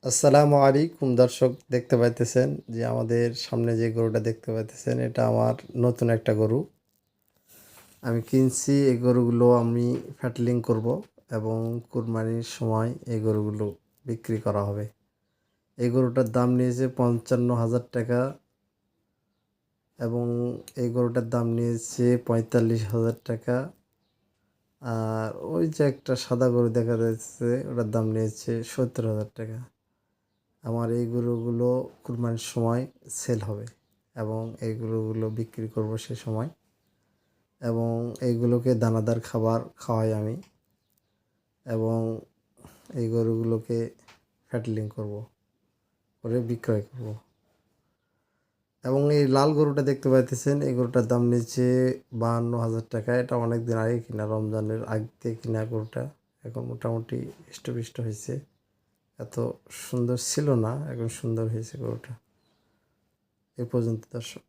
আসসালামু আলাইকুম দর্শক, দেখতে পাইতেছেন যে আমাদের সামনে যে গরুটা দেখতে পাইতেছেন এটা আমার নতুন একটা গরু আমি কিনছি। এই গরুগুলো আমি ফ্যাটলিং করব এবং কুরবানির সময় এই গরুগুলো বিক্রি করা হবে। এই গরুটার দাম নিয়েছে 55,000 টাকা এবং এই গরুটার দাম নিয়েছে 45,000 টাকা। আর ওই যে একটা সাদা গরু দেখা যাচ্ছে ওটার দাম নিয়েছে 70,000 টাকা। আমার এই গরুগুলো কুরবানির সময় সেল হবে এবং এই গরুগুলো বিক্রি করব সে সময়, এবং এইগুলোকে দানাদার খাবার খাওয়াই আমি এবং এই গরুগুলোকে ফ্যাটলিং করব, করে বিক্রয় করব। এবং এই লাল গরুটা দেখতে পাইতেছেন, এই গরুটার দাম নিচ্ছে 52,000 টাকা। এটা অনেক দিন আগে কিনা, রমজানের আগে থেকে কিনা গরুটা। এখন মোটামুটি হৃষ্টপুষ্ট হয়েছে, এত সুন্দর ছিল না, এখন সুন্দর হয়েছে গরুটা। এ পর্যন্ত দর্শক।